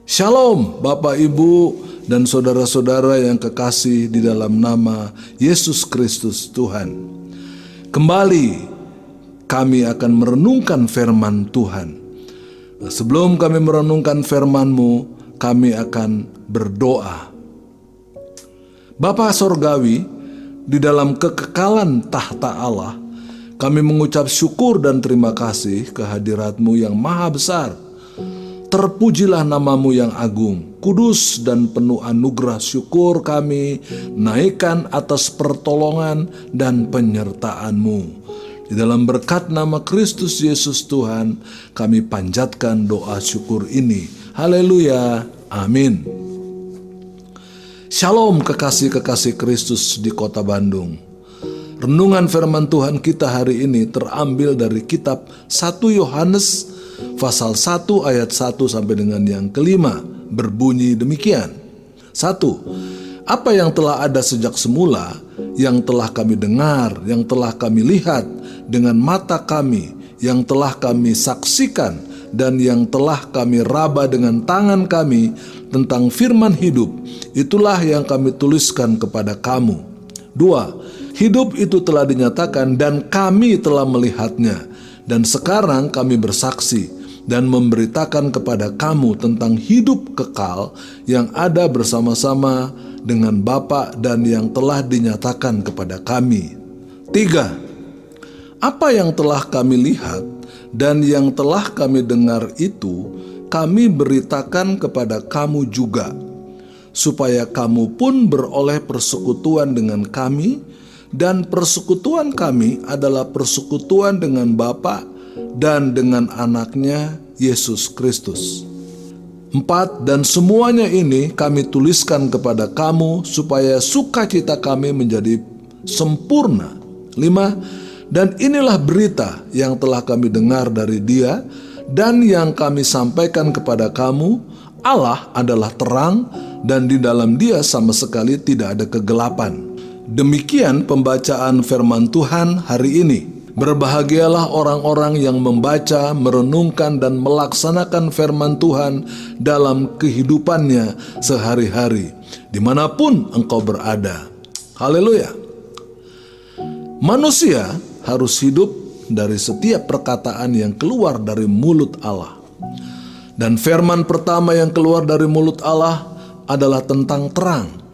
Shalom Bapak, Ibu, dan saudara-saudara yang kekasih di dalam nama Yesus Kristus Tuhan. Kembali kami akan merenungkan firman Tuhan. Sebelum kami merenungkan firman-Mu, kami akan berdoa. Bapa Sorgawi, di dalam kekekalan tahta Allah, kami mengucap syukur dan terima kasih kehadirat-Mu yang maha besar. Terpujilah nama-Mu yang agung, kudus dan penuh anugerah. Syukur kami naikkan atas pertolongan dan penyertaan-Mu. Di dalam berkat nama Kristus Yesus Tuhan, kami panjatkan doa syukur ini. Haleluya, amin. Shalom kekasih-kekasih Kristus di kota Bandung. Renungan firman Tuhan kita hari ini terambil dari kitab 1 Yohanes pasal 1 ayat 1 sampai dengan yang kelima, berbunyi demikian. 1. Apa yang telah ada sejak semula, yang telah kami dengar, yang telah kami lihat dengan mata kami, yang telah kami saksikan, dan yang telah kami raba dengan tangan kami tentang firman hidup, itulah yang kami tuliskan kepada kamu. 2. Hidup itu telah dinyatakan dan kami telah melihatnya, dan sekarang kami bersaksi dan memberitakan kepada kamu tentang hidup kekal yang ada bersama-sama dengan Bapa dan yang telah dinyatakan kepada kami. 3. Apa yang telah kami lihat dan yang telah kami dengar itu kami beritakan kepada kamu juga, supaya kamu pun beroleh persekutuan dengan kami, dan persekutuan kami adalah persekutuan dengan Bapa dan dengan anaknya Yesus Kristus. 4. Dan semuanya ini kami tuliskan kepada kamu supaya sukacita kami menjadi sempurna. 5. Dan inilah berita yang telah kami dengar dari Dia dan yang kami sampaikan kepada kamu, Allah adalah terang dan di dalam Dia sama sekali tidak ada kegelapan. Demikian pembacaan firman Tuhan hari ini. Berbahagialah orang-orang yang membaca, merenungkan, dan melaksanakan firman Tuhan dalam kehidupannya sehari-hari, dimanapun engkau berada. Haleluya. Manusia harus hidup dari setiap perkataan yang keluar dari mulut Allah. Dan firman pertama yang keluar dari mulut Allah adalah tentang terang.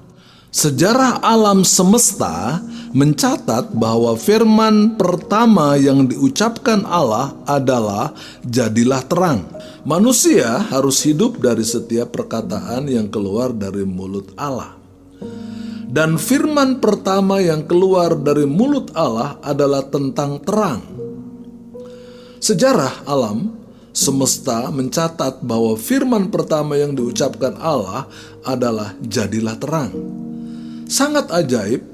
Sejarah alam semesta mencatat bahwa firman pertama yang diucapkan Allah adalah jadilah terang. Manusia harus hidup dari setiap perkataan yang keluar dari mulut Allah. Dan firman pertama yang keluar dari mulut Allah adalah tentang terang. Sejarah alam semesta mencatat bahwa firman pertama yang diucapkan Allah adalah jadilah terang. Sangat ajaib,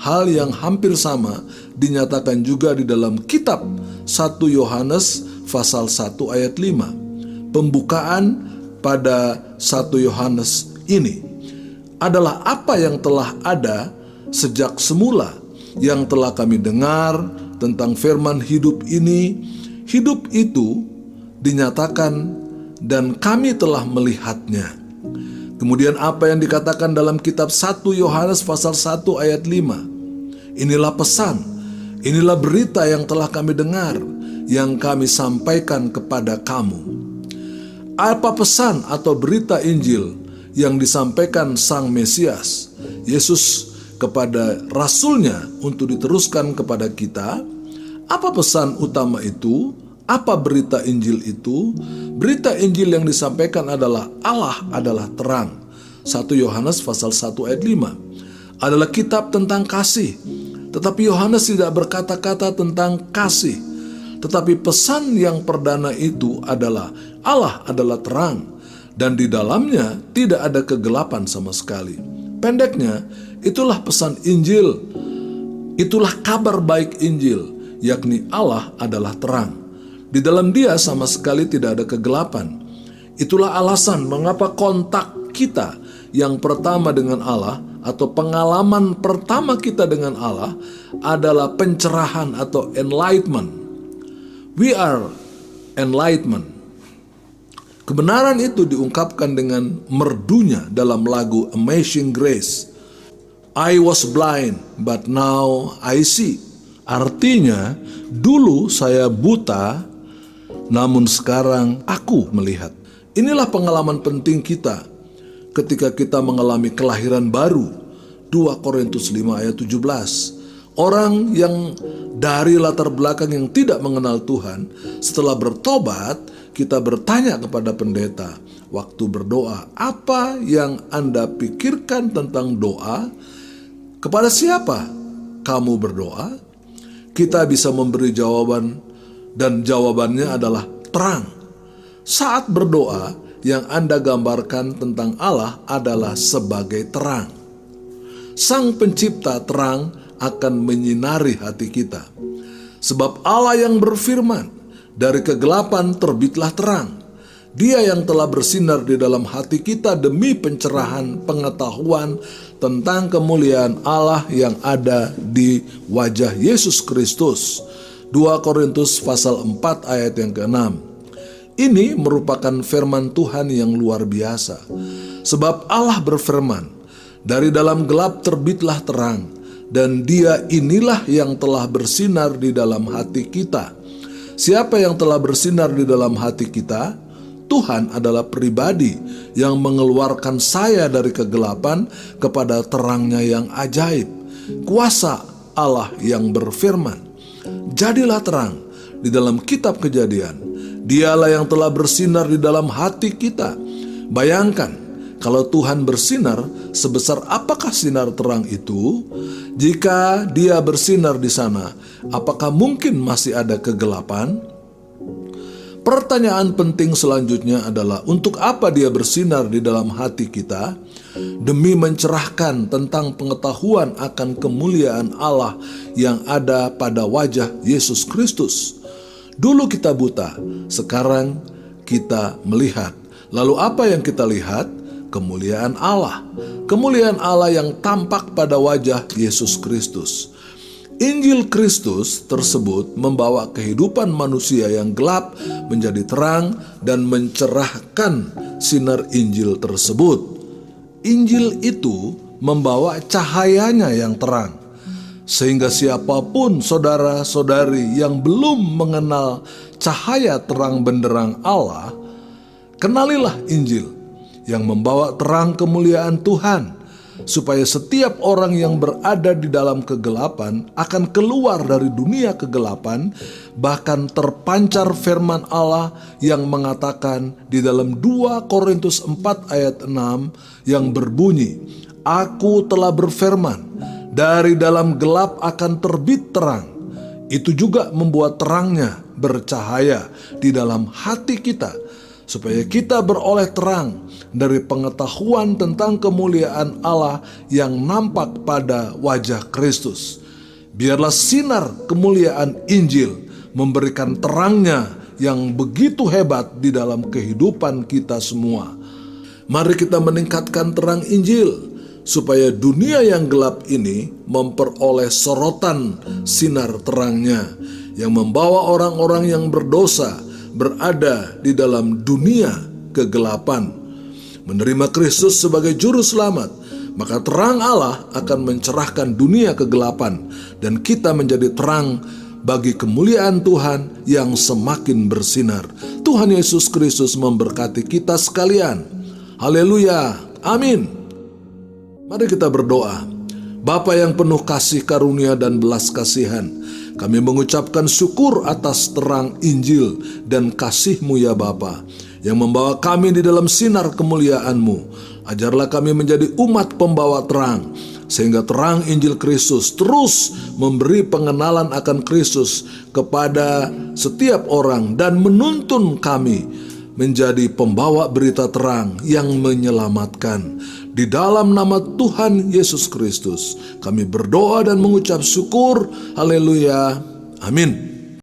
hal yang hampir sama dinyatakan juga di dalam kitab 1 Yohanes pasal 1 ayat 5. Pembukaan pada 1 Yohanes ini adalah apa yang telah ada sejak semula, yang telah kami dengar tentang firman hidup ini. Hidup itu dinyatakan dan kami telah melihatnya. Kemudian apa yang dikatakan dalam kitab 1 Yohanes pasal 1 ayat 5. Inilah pesan, inilah berita yang telah kami dengar, yang kami sampaikan kepada kamu. Apa pesan atau berita Injil yang disampaikan Sang Mesias, Yesus, kepada Rasulnya untuk diteruskan kepada kita? Apa pesan utama itu? Apa berita Injil itu? Berita Injil yang disampaikan adalah Allah adalah terang. 1 Yohanes pasal 1 ayat 5 adalah kitab tentang kasih. Tetapi Yohanes tidak berkata-kata tentang kasih. Tetapi pesan yang perdana itu adalah Allah adalah terang, dan di dalamnya tidak ada kegelapan sama sekali. Pendeknya, itulah pesan Injil. Itulah kabar baik Injil, yakni Allah adalah terang. Di dalam Dia sama sekali tidak ada kegelapan. Itulah alasan mengapa kontak kita yang pertama dengan Allah, atau pengalaman pertama kita dengan Allah, adalah pencerahan atau enlightenment. We are enlightenment. Kebenaran itu diungkapkan dengan merdunya dalam lagu Amazing Grace. I was blind, but now I see. Artinya, dulu saya buta, namun sekarang aku melihat. Inilah pengalaman penting kita ketika kita mengalami kelahiran baru. 2 Korintus 5 ayat 17. Orang yang dari latar belakang yang tidak mengenal Tuhan, setelah bertobat, kita bertanya kepada pendeta waktu berdoa, apa yang Anda pikirkan tentang doa? Kepada siapa kamu berdoa? Kita bisa memberi jawaban, dan jawabannya adalah terang. Saat berdoa, yang Anda gambarkan tentang Allah adalah sebagai terang. Sang Pencipta terang akan menyinari hati kita. Sebab Allah yang berfirman, dari kegelapan terbitlah terang. Dia yang telah bersinar di dalam hati kita demi pencerahan pengetahuan tentang kemuliaan Allah yang ada di wajah Yesus Kristus. 2 Korintus pasal 4 ayat yang ke-6. Ini merupakan firman Tuhan yang luar biasa. Sebab Allah berfirman, dari dalam gelap terbitlah terang. Dan Dia inilah yang telah bersinar di dalam hati kita. Siapa yang telah bersinar di dalam hati kita? Tuhan adalah pribadi yang mengeluarkan saya dari kegelapan kepada terangnya yang ajaib. Kuasa Allah yang berfirman, jadilah terang di dalam kitab Kejadian. Dialah yang telah bersinar di dalam hati kita. Bayangkan, kalau Tuhan bersinar, sebesar apakah sinar terang itu? Jika Dia bersinar di sana, apakah mungkin masih ada kegelapan? Pertanyaan penting selanjutnya adalah, untuk apa Dia bersinar di dalam hati kita? Demi mencerahkan tentang pengetahuan akan kemuliaan Allah yang ada pada wajah Yesus Kristus. Dulu kita buta, sekarang kita melihat. Lalu apa yang kita lihat? Kemuliaan Allah. Kemuliaan Allah yang tampak pada wajah Yesus Kristus. Injil Kristus tersebut membawa kehidupan manusia yang gelap menjadi terang dan mencerahkan sinar Injil tersebut. Injil itu membawa cahayanya yang terang, sehingga siapapun saudara-saudari yang belum mengenal cahaya terang benderang Allah, kenalilah Injil yang membawa terang kemuliaan Tuhan, supaya setiap orang yang berada di dalam kegelapan akan keluar dari dunia kegelapan, bahkan terpancar firman Allah yang mengatakan di dalam 2 Korintus 4 ayat 6 yang berbunyi, Aku telah berfirman, dari dalam gelap akan terbit terang. Itu juga membuat terangnya bercahaya di dalam hati kita, supaya kita beroleh terang dari pengetahuan tentang kemuliaan Allah yang nampak pada wajah Kristus. Biarlah sinar kemuliaan Injil memberikan terangnya yang begitu hebat di dalam kehidupan kita semua. Mari kita meningkatkan terang Injil, supaya dunia yang gelap ini memperoleh sorotan sinar terangnya, yang membawa orang-orang yang berdosa berada di dalam dunia kegelapan. Menerima Kristus sebagai juru selamat, maka terang Allah akan mencerahkan dunia kegelapan, dan kita menjadi terang bagi kemuliaan Tuhan yang semakin bersinar. Tuhan Yesus Kristus memberkati kita sekalian. Haleluya, amin. Mari kita berdoa. Bapa yang penuh kasih karunia dan belas kasihan, kami mengucapkan syukur atas terang Injil dan kasih-Mu ya Bapa, yang membawa kami di dalam sinar kemuliaan-Mu. Ajarlah kami menjadi umat pembawa terang, sehingga terang Injil Kristus terus memberi pengenalan akan Kristus kepada setiap orang dan menuntun kami menjadi pembawa berita terang yang menyelamatkan. Di dalam nama Tuhan Yesus Kristus kami berdoa dan mengucap syukur. Haleluya, amin.